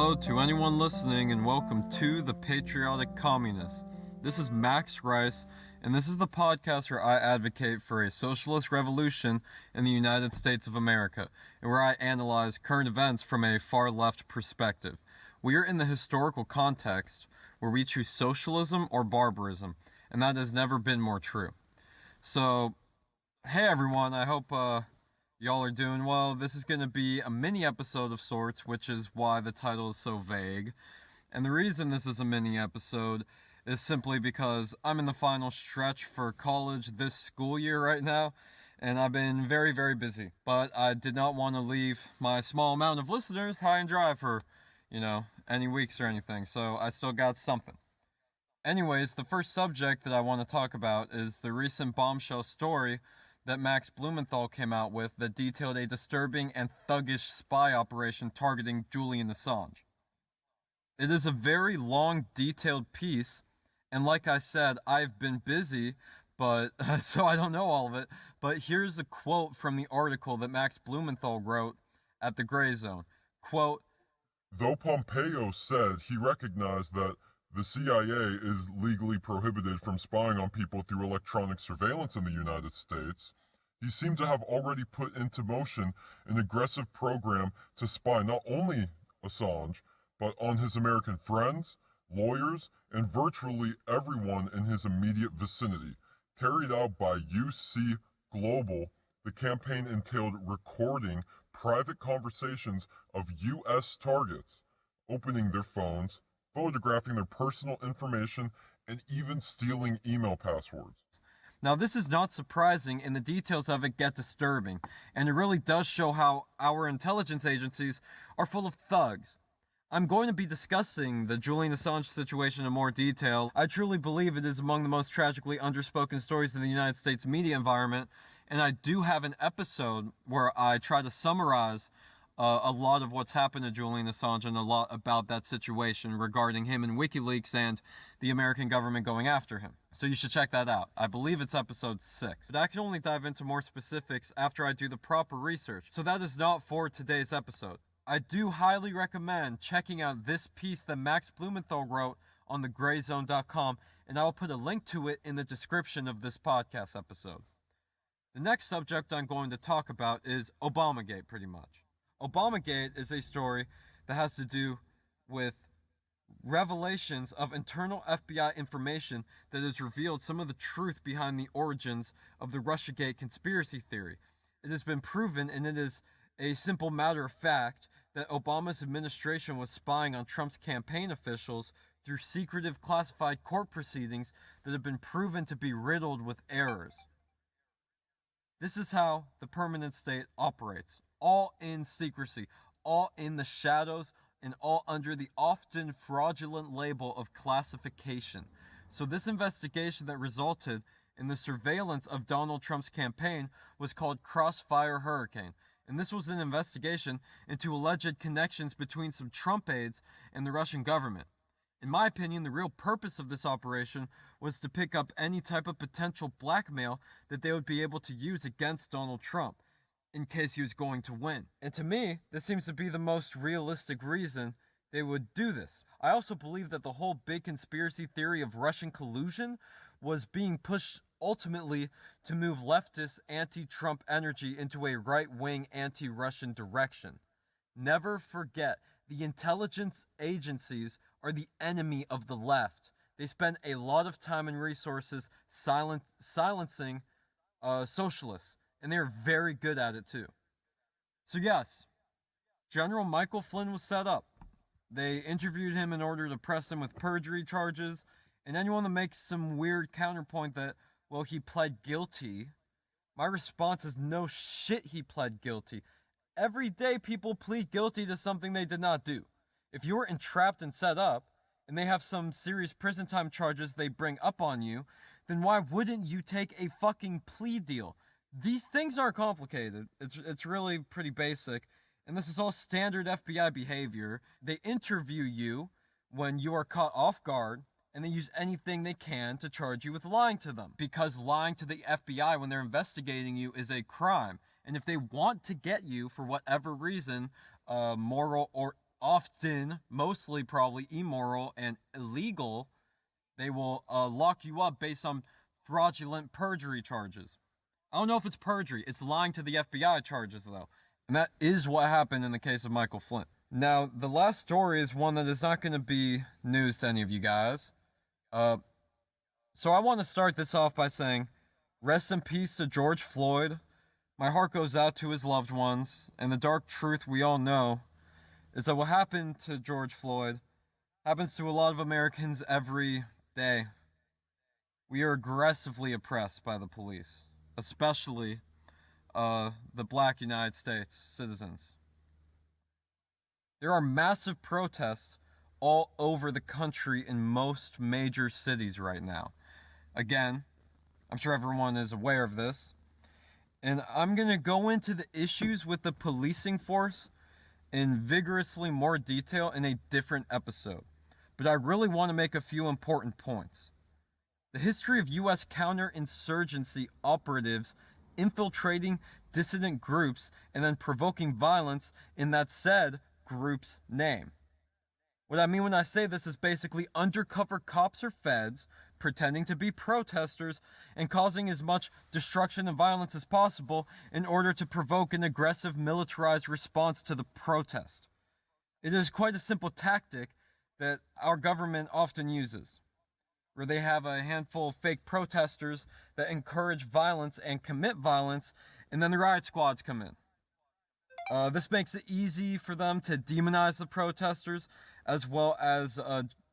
Hello to anyone listening and welcome to The Patriotic Communist. This is Max Rice, and this is the podcast where I advocate for a socialist revolution in the United States of America, and where I analyze current events from a far-left perspective. We are in the historical context where we choose socialism or barbarism, and that has never been more true. So, hey everyone, I hope y'all are doing well. This is going to be a mini episode of sorts, which is why the title is so vague. And the reason this is a mini episode is simply because I'm in the final stretch for college this school year right now, and I've been very, very busy. But I did not want to leave my small amount of listeners high and dry for, any weeks or anything, so I still got something. Anyways, the first subject that I want to talk about is the recent bombshell story that Max Bloomenthal came out with that detailed a disturbing and thuggish spy operation targeting Julian Assange. It is a very long, detailed piece, and like I said, I've been busy, but so I don't know all of it, but here's a quote from the article that Max Bloomenthal wrote at the Grayzone. Quote, "Though Pompeo said he recognized that the CIA is legally prohibited from spying on people through electronic surveillance in the United States, he seemed to have already put into motion an aggressive program to spy not only Assange, but on his American friends, lawyers, and virtually everyone in his immediate vicinity. Carried out by UC Global, the campaign entailed recording private conversations of U.S. targets, opening their phones, photographing their personal information, and even stealing email passwords." Now this is not surprising, and the details of it get disturbing, and it really does show how our intelligence agencies are full of thugs. I'm going to be discussing the Julian Assange situation in more detail. I truly believe it is among the most tragically underspoken stories in the United States media environment, and I do have an episode where I try to summarize a lot of what's happened to Julian Assange and a lot about that situation regarding him and WikiLeaks and the American government going after him. So you should check that out. I believe it's episode 6. But I can only dive into more specifics after I do the proper research. So that is not for today's episode. I do highly recommend checking out this piece that Max Bloomenthal wrote on the Grayzone.com, and I will put a link to it in the description of this podcast episode. The next subject I'm going to talk about is Obamagate, pretty much. Obamagate is a story that has to do with revelations of internal FBI information that has revealed some of the truth behind the origins of the Russiagate conspiracy theory. It has been proven, and it is a simple matter of fact, that Obama's administration was spying on Trump's campaign officials through secretive classified court proceedings that have been proven to be riddled with errors. This is how the permanent state operates. All in secrecy, all in the shadows, and all under the often fraudulent label of classification. So this investigation that resulted in the surveillance of Donald Trump's campaign was called Crossfire Hurricane. And this was an investigation into alleged connections between some Trump aides and the Russian government. In my opinion, the real purpose of this operation was to pick up any type of potential blackmail that they would be able to use against Donald Trump in case he was going to win. And to me, this seems to be the most realistic reason they would do this. I also believe that the whole big conspiracy theory of Russian collusion was being pushed ultimately to move leftist anti-Trump energy into a right-wing anti-Russian direction. Never forget, the intelligence agencies are the enemy of the left. They spend a lot of time and resources silencing socialists, and they're very good at it too. So yes, General Micheal Flynn was set up. They interviewed him in order to press him with perjury charges, and anyone that makes some weird counterpoint that, well, he pled guilty, my response is no shit, he pled guilty. Every day people plead guilty to something they did not do. If you were entrapped and set up, and they have some serious prison time charges they bring up on you, then why wouldn't you take a fucking plea deal? These things aren't complicated. It's really pretty basic, and this is all standard FBI behavior. They interview you when you are caught off guard, and they use anything they can to charge you with lying to them. Because lying to the FBI when they're investigating you is a crime. And if they want to get you for whatever reason, moral or often, mostly probably immoral and illegal, they will lock you up based on fraudulent perjury charges. I don't know if it's perjury, it's lying to the FBI charges, though. And that is what happened in the case of Micheal Flynn. Now, the last story is one that is not going to be news to any of you guys. So I want to start this off by saying, rest in peace to George Floyd. My heart goes out to his loved ones, and the dark truth we all know is that what happened to George Floyd happens to a lot of Americans every day. We are aggressively oppressed by the police, especially the black United States citizens. There are massive protests all over the country in most major cities right now. Again, I'm sure everyone is aware of this. And I'm going to go into the issues with the policing force in vigorously more detail in a different episode. But I really want to make a few important points. The history of U.S. counterinsurgency operatives infiltrating dissident groups and then provoking violence in that said group's name. What I mean when I say this is basically undercover cops or feds pretending to be protesters and causing as much destruction and violence as possible in order to provoke an aggressive militarized response to the protest. It is quite a simple tactic that our government often uses, where they have a handful of fake protesters that encourage violence and commit violence, and then the riot squads come in. This makes it easy for them to demonize the protesters, as well as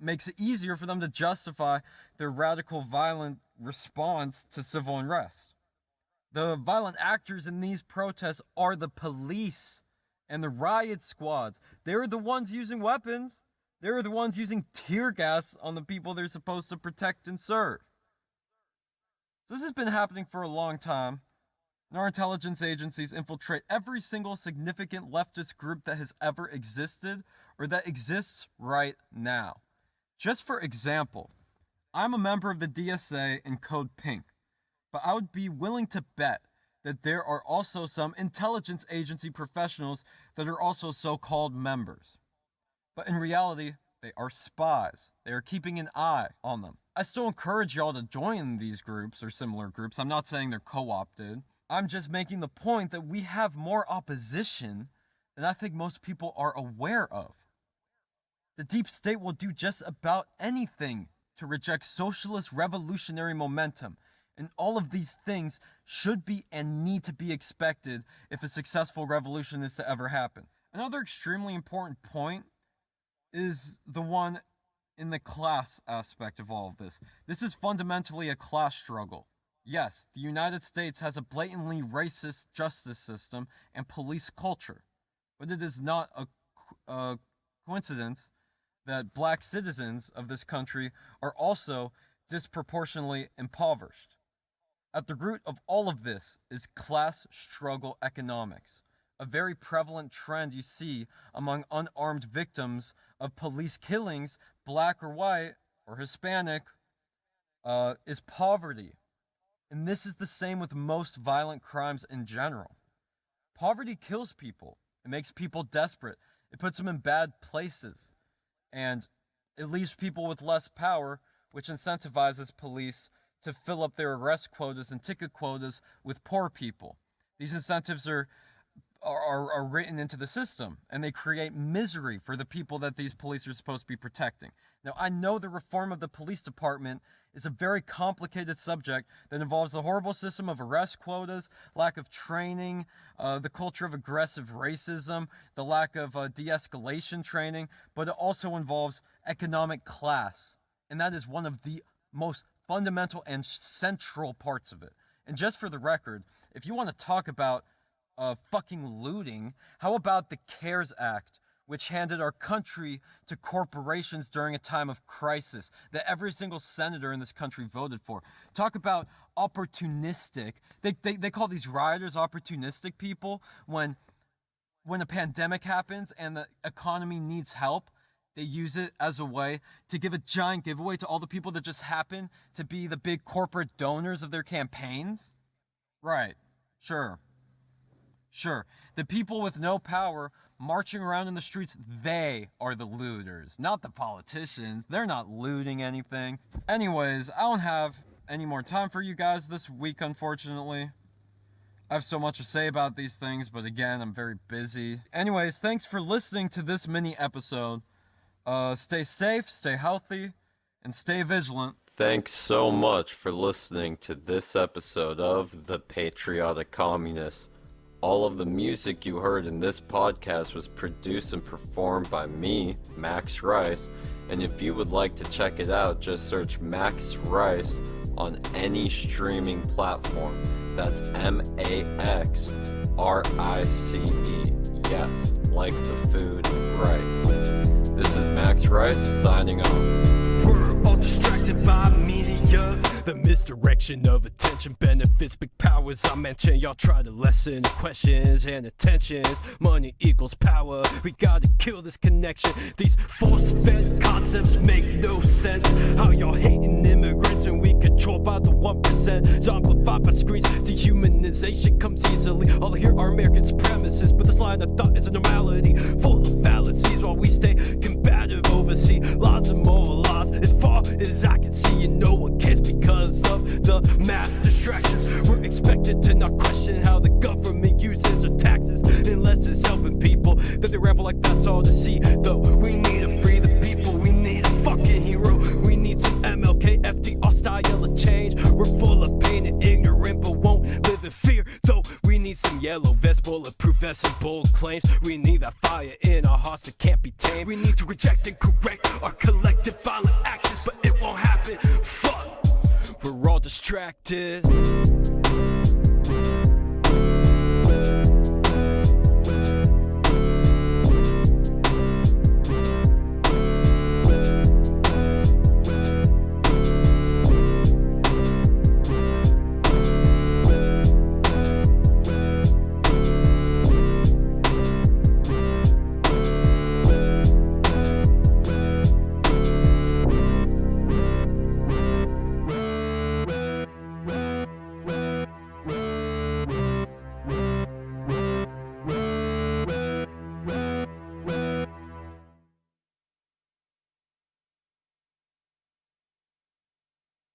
makes it easier for them to justify their radical violent response to civil unrest. The violent actors in these protests are the police and the riot squads. They're the ones using weapons. They're the ones using tear gas on the people they're supposed to protect and serve. So this has been happening for a long time. And our intelligence agencies infiltrate every single significant leftist group that has ever existed or that exists right now. Just for example, I'm a member of the DSA in Code Pink, but I would be willing to bet that there are also some intelligence agency professionals that are also so-called members. But in reality, they are spies. They are keeping an eye on them. I still encourage y'all to join these groups or similar groups. I'm not saying they're co-opted. I'm just making the point that we have more opposition than I think most people are aware of. The deep state will do just about anything to reject socialist revolutionary momentum, and all of these things should be and need to be expected if a successful revolution is to ever happen. Another extremely important point is the one in the class aspect of all of this. This is fundamentally a class struggle. Yes, the United States has a blatantly racist justice system and police culture, but it is not a coincidence that black citizens of this country are also disproportionately impoverished. At the root of all of this is class struggle economics, a very prevalent trend you see among unarmed victims of police killings, black or white or Hispanic, is poverty. And this is the same with most violent crimes in general. Poverty kills people. It makes people desperate. It puts them in bad places. And it leaves people with less power, which incentivizes police to fill up their arrest quotas and ticket quotas with poor people. These incentives are written into the system, and they create misery for the people that these police are supposed to be protecting. Now, I know the reform of the police department is a very complicated subject that involves the horrible system of arrest quotas, lack of training, the culture of aggressive racism, the lack of de-escalation training, but it also involves economic class. And that is one of the most fundamental and central parts of it. And just for the record, if you want to talk about fucking looting, how about the CARES Act, which handed our country to corporations during a time of crisis that every single senator in this country voted for? Talk about opportunistic. They call these rioters opportunistic people when a pandemic happens and the economy needs help. They use it as a way to give a giant giveaway to all the people that just happen to be the big corporate donors of their campaigns. Right. Sure. Sure, the people with no power marching around in the streets, they are the looters, not the politicians. They're not looting anything. Anyways, I don't have any more time for you guys this week, unfortunately. I have so much to say about these things, but again, I'm very busy. Anyways, thanks for listening to this mini episode. Stay safe, stay healthy, and stay vigilant. Thanks so much for listening to this episode of The Patriotic Communist. All of the music you heard in this podcast was produced and performed by me, Max Rice, and if you would like to check it out, just search Max Rice on any streaming platform. That's MAXRICE. Yes, like the food rice. This is Max Rice signing off. We're all distracted by media. The misdirection of attention benefits big powers I mentioned. Y'all try to lessen questions and attentions. Money equals power. We gotta kill this connection. These force-fed concepts make no sense. How y'all hating immigrants and we controlled by the 1%. Zombified by screens. Dehumanization comes easily. All here are American supremacists, but this line of thought is a normality, full of fallacies while we stay combative overseas. Laws and moral laws, as far as I can see, and no one cares because of the mass distractions. We're expected to not question how the government uses our taxes, unless it's helping people. Then they ramble like that's all to see. Though we need to free the people, we need a fucking hero. We need some MLK, FDR style of change. We're full of pain and ignorant, but won't live in fear. Though we need some yellow vest, bulletproof vests and bold claims. We need that fire in our hearts that can't be tamed. We need to reject and correct our collective violent actions, but it won't happen. Fuck, we're all distracted.